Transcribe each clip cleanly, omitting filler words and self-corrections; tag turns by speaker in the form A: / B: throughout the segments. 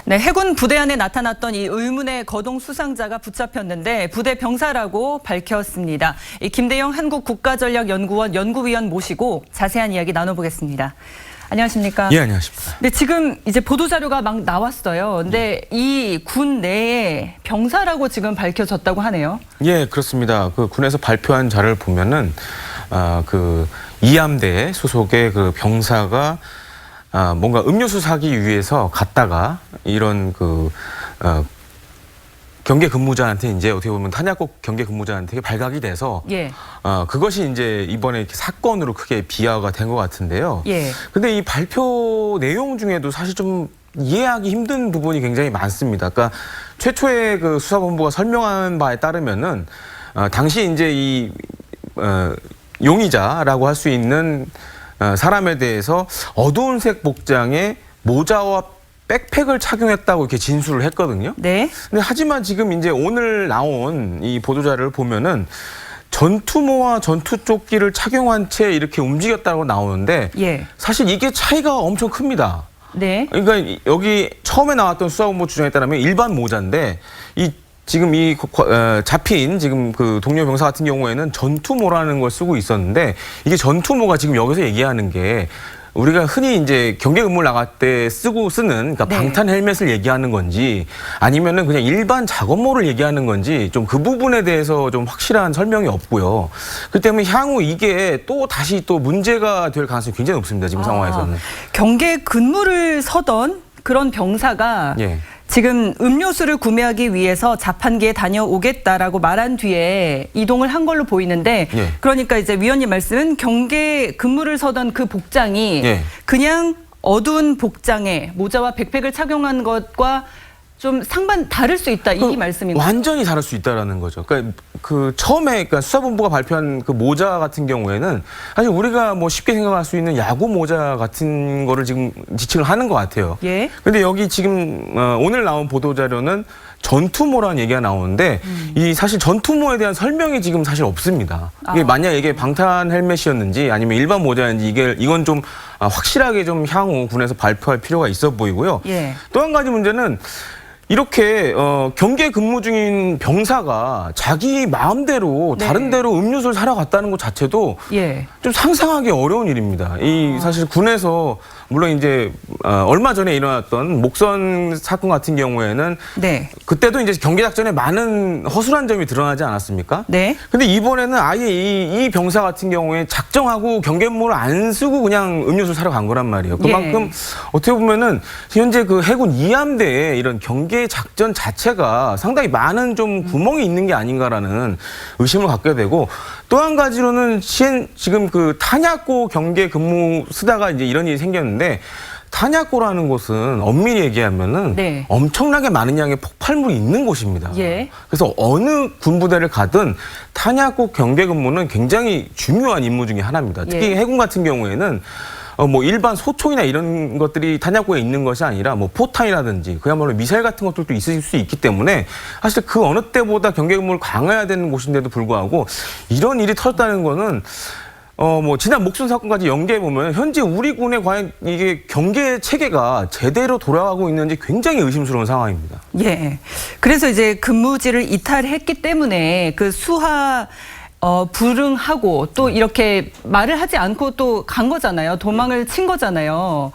A: 네, 해군 부대 안에 나타났던 이 의문의 거동 수상자가 붙잡혔는데 부대 병사라고 밝혔습니다. 이 김대영 한국국가전략연구원 연구위원 모시고 자세한 이야기 나눠보겠습니다. 안녕하십니까?
B: 예, 안녕하십니까?
A: 네, 지금 이제 보도자료가 막 나왔어요. 근데 이 군 내에 병사라고 지금 밝혀졌다고 하네요.
B: 예, 그렇습니다. 그 군에서 발표한 자료를 보면은 그 이함대 소속의 그 병사가 뭔가 음료수 사기 위해서 갔다가 이런 경계 근무자한테 이제 어떻게 보면 탄약국 경계 근무자한테 발각이 돼서
A: 예.
B: 그것이 이제 이번에 사건으로 크게 비화가 된 것 같은데요.
A: 예.
B: 근데 이 발표 내용 중에도 사실 좀 이해하기 힘든 부분이 굉장히 많습니다. 그러니까 최초의 그 수사본부가 설명한 바에 따르면은 당시 이제 이 용의자라고 할 수 있는 사람에 대해서 어두운 색 복장에 모자와 백팩을 착용했다고 이렇게 진술을 했거든요.
A: 네.
B: 근데 하지만 지금 이제 오늘 나온 이 보도자료를 보면은 전투모와 전투조끼를 착용한 채 이렇게 움직였다고 나오는데
A: 예.
B: 사실 이게 차이가 엄청 큽니다.
A: 네.
B: 그러니까 여기 처음에 나왔던 수사본부 주장에 따르면 일반 모자인데 지금 잡힌 지금 그 동료 병사 같은 경우에는 전투모라는 걸 쓰고 있었는데 이게 전투모가 지금 여기서 얘기하는 게 우리가 흔히 이제 경계 근무를 나갈 때 쓰는 그러니까
A: 네.
B: 방탄 헬멧을 얘기하는 건지 아니면은 그냥 일반 작업모를 얘기하는 건지 좀 그 부분에 대해서 좀 확실한 설명이 없고요. 그렇기 때문에 향후 이게 또 다시 또 문제가 될 가능성이 굉장히 높습니다. 지금 상황에서는.
A: 경계 근무를 서던 그런 병사가
B: 예.
A: 지금 음료수를 구매하기 위해서 자판기에 다녀오겠다라고 말한 뒤에 이동을 한 걸로 보이는데
B: 예.
A: 그러니까 이제 위원님 말씀은 경계 근무를 서던 그 복장이
B: 예.
A: 그냥 어두운 복장에 모자와 백팩을 착용한 것과 좀 다를 수 있다 이 말씀인 거죠?
B: 완전히 다를 수 있다라는 거죠. 그러니까 처음에 수사본부가 발표한 그 모자 같은 경우에는 사실 우리가 뭐 쉽게 생각할 수 있는 야구 모자 같은 거를 지금 지칭을 하는 것 같아요.
A: 예.
B: 근데 여기 지금 오늘 나온 보도자료는 전투모라는 얘기가 나오는데 이 사실 전투모에 대한 설명이 지금 사실 없습니다. 이게 만약 이게 방탄 헬멧이었는지 아니면 일반 모자인지 이건 좀 확실하게 좀 향후 군에서 발표할 필요가 있어 보이고요.
A: 예.
B: 또 한 가지 문제는 이렇게 경계 근무 중인 병사가 자기 마음대로
A: 네.
B: 다른 데로 음료수를 사러 갔다는 것 자체도
A: 예.
B: 좀 상상하기 어려운 일입니다. 사실 군에서 물론 이제 얼마 전에 일어났던 목선 사건 같은 경우에는
A: 네.
B: 그때도 이제 경계 작전에 많은 허술한 점이 드러나지 않았습니까?
A: 네.
B: 근데 이번에는 아예 이 병사 같은 경우에 작정하고 경계무를 안 쓰고 그냥 음료수를 사러 간 거란 말이에요. 그만큼 어떻게 보면은 현재 그 해군 이함대에 이런 경계 작전 자체가 상당히 많은 좀 구멍이 있는 게 아닌가라는 의심을 갖게 되고 또 한 가지로는 지금 그 탄약고 경계 근무 쓰다가 이제 이런 일이 생겼는데 탄약고라는 곳은 엄밀히 얘기하면은
A: 네.
B: 엄청나게 많은 양의 폭발물이 있는 곳입니다.
A: 예.
B: 그래서 어느 군부대를 가든 탄약고 경계 근무는 굉장히 중요한 임무 중에 하나입니다. 특히
A: 예.
B: 해군 같은 경우에는 뭐 일반 소총이나 이런 것들이 탄약고에 있는 것이 아니라 뭐 포탄이라든지 그야말로 미사일 같은 것들도 있을 수 있기 때문에 사실 그 어느 때보다 경계 근무를 강화해야 되는 곳인데도 불구하고 이런 일이 터졌다는 거는 뭐 지난 목순 사건까지 연계해 보면 현재 우리 군의 과연 이게 경계 체계가 제대로 돌아가고 있는지 굉장히 의심스러운 상황입니다.
A: 예. 그래서 이제 근무지를 이탈했기 때문에 그 수하 불응하고 또 이렇게 말을 하지 않고 또 간 거잖아요. 도망을 친 거잖아요.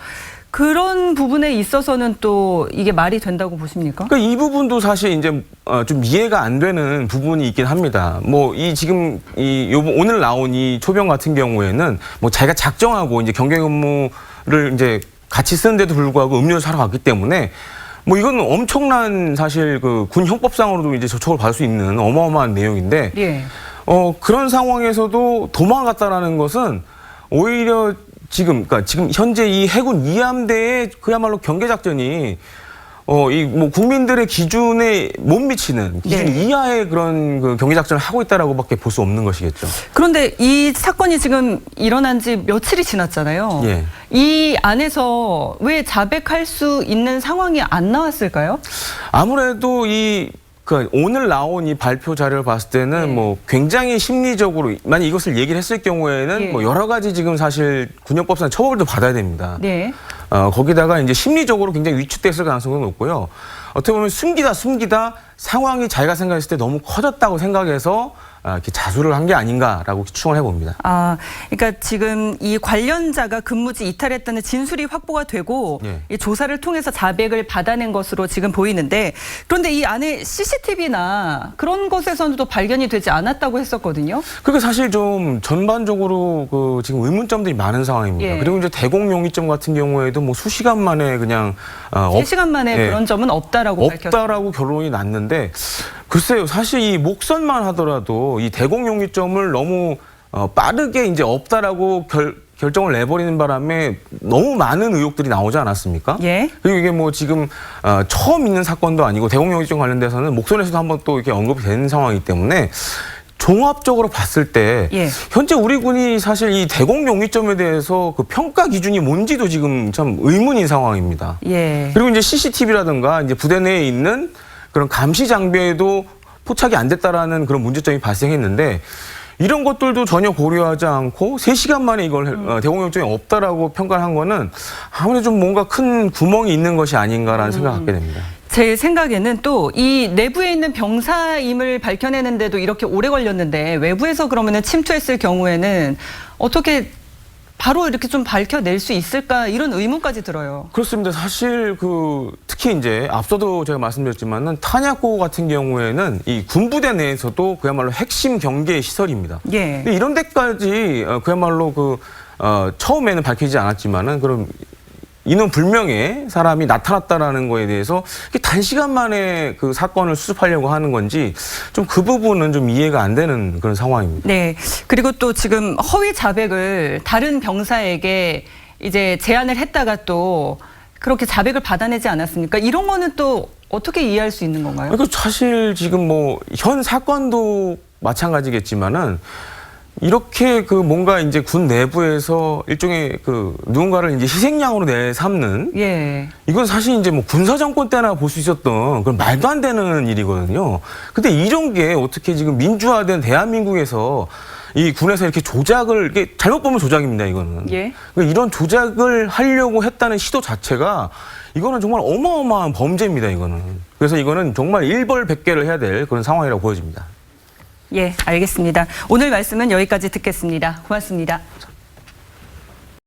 A: 그런 부분에 있어서는 또 이게 말이 된다고 보십니까?
B: 그러니까 이 부분도 사실 이제 좀 이해가 안 되는 부분이 있긴 합니다. 뭐 지금 오늘 나온 이 초병 같은 경우에는 뭐 자기가 작정하고 이제 경계 근무를 이제 같이 쓰는데도 불구하고 음료를 사러 갔기 때문에 뭐 이건 엄청난 사실 그 군 형법상으로도 이제 저촉을 받을 수 있는 어마어마한 내용인데
A: 예.
B: 그런 상황에서도 도망갔다라는 것은 오히려 지금 현재 이 해군 이함대의 그야말로 경계 작전이 뭐 국민들의 기준에 못 미치는 기준
A: 네.
B: 이하의 그런 그 경계 작전을 하고 있다라고밖에 볼 수 없는 것이겠죠.
A: 그런데 이 사건이 지금 일어난 지 며칠이 지났잖아요.
B: 예.
A: 이 안에서 왜 자백할 수 있는 상황이 안 나왔을까요?
B: 아무래도 오늘 나온 이 발표 자료를 봤을 때는 뭐 굉장히 심리적으로 만약 이것을 얘기를 했을 경우에는 뭐 여러 가지 지금 사실 군형법상 처벌도 받아야 됩니다.
A: 네.
B: 거기다가 이제 심리적으로 굉장히 위축됐을 가능성이 높고요. 어떻게 보면 숨기다 상황이 자기가 생각했을 때 너무 커졌다고 생각해서 이렇게 자수를 한 게 아닌가라고 추정을 해봅니다.
A: 그러니까 지금 이 관련자가 근무지 이탈했다는 진술이 확보가 되고
B: 예.
A: 이 조사를 통해서 자백을 받아낸 것으로 지금 보이는데 그런데 이 안에 CCTV나 그런 것에서는 또 발견이 되지 않았다고 했었거든요.
B: 그게 사실 좀 전반적으로 그 지금 의문점들이 많은 상황입니다.
A: 예.
B: 그리고 이제 대공용의점 같은 경우에도 뭐 수시간 만에 그냥
A: 3시간 만에
B: 예.
A: 그런 점은 없다라고 밝혔습니다.
B: 없다라고 결론이 났는데 글쎄요, 사실 이 목선만 하더라도 이 대공용의점을 너무 빠르게 이제 없다라고 결정을 내버리는 바람에 너무 많은 의혹들이 나오지 않았습니까?
A: 예.
B: 그리고 이게 뭐 지금 처음 있는 사건도 아니고 대공용의점 관련돼서는 목선에서도 한번 또 이렇게 언급이 되는 상황이기 때문에 종합적으로 봤을 때
A: 예.
B: 현재 우리 군이 사실 이 대공용의점에 대해서 그 평가 기준이 뭔지도 지금 참 의문인 상황입니다.
A: 예.
B: 그리고 이제 CCTV라든가 이제 부대 내에 있는 그런 감시 장비에도 포착이 안 됐다라는 그런 문제점이 발생했는데 이런 것들도 전혀 고려하지 않고 3시간 만에 이걸 대공용의점이 없다라고 평가를 한 거는 아무래도 좀 뭔가 큰 구멍이 있는 것이 아닌가라는 생각을 갖게 됩니다.
A: 제 생각에는 또 이 내부에 있는 병사임을 밝혀내는데도 이렇게 오래 걸렸는데 외부에서 그러면은 침투했을 경우에는 어떻게 바로 이렇게 좀 밝혀낼 수 있을까 이런 의문까지 들어요.
B: 그렇습니다. 사실 특히 이제 앞서도 제가 말씀드렸지만은 탄약고 같은 경우에는 이 군부대 내에서도 그야말로 핵심 경계 시설입니다.
A: 예.
B: 근데 이런 데까지 그야말로 처음에는 밝히지 않았지만은 그럼 인원 불명의 사람이 나타났다라는 거에 대해서 단시간 만에 그 사건을 수습하려고 하는 건지 좀 그 부분은 좀 이해가 안 되는 그런 상황입니다.
A: 네. 그리고 또 지금 허위 자백을 다른 병사에게 이제 제안을 했다가 또 그렇게 자백을 받아내지 않았습니까? 이런 거는 또 어떻게 이해할 수 있는 건가요?
B: 그러니까 사실 지금 뭐 현 사건도 마찬가지겠지만은 이렇게 뭔가 이제 군 내부에서 일종의 누군가를 이제 희생양으로 내삼는
A: 예.
B: 이건 사실 이제 뭐 군사 정권 때나 볼 수 있었던 그런 말도 안 되는 일이거든요. 근데 이런 게 어떻게 지금 민주화된 대한민국에서 이 군에서 이렇게 조작을 이게 잘못 보면 조작입니다, 이거는.
A: 예.
B: 그러니까 이런 조작을 하려고 했다는 시도 자체가 이거는 정말 어마어마한 범죄입니다, 이거는. 그래서 이거는 정말 일벌백계를 해야 될 그런 상황이라고 보여집니다.
A: 예, 알겠습니다. 오늘 말씀은 여기까지 듣겠습니다. 고맙습니다.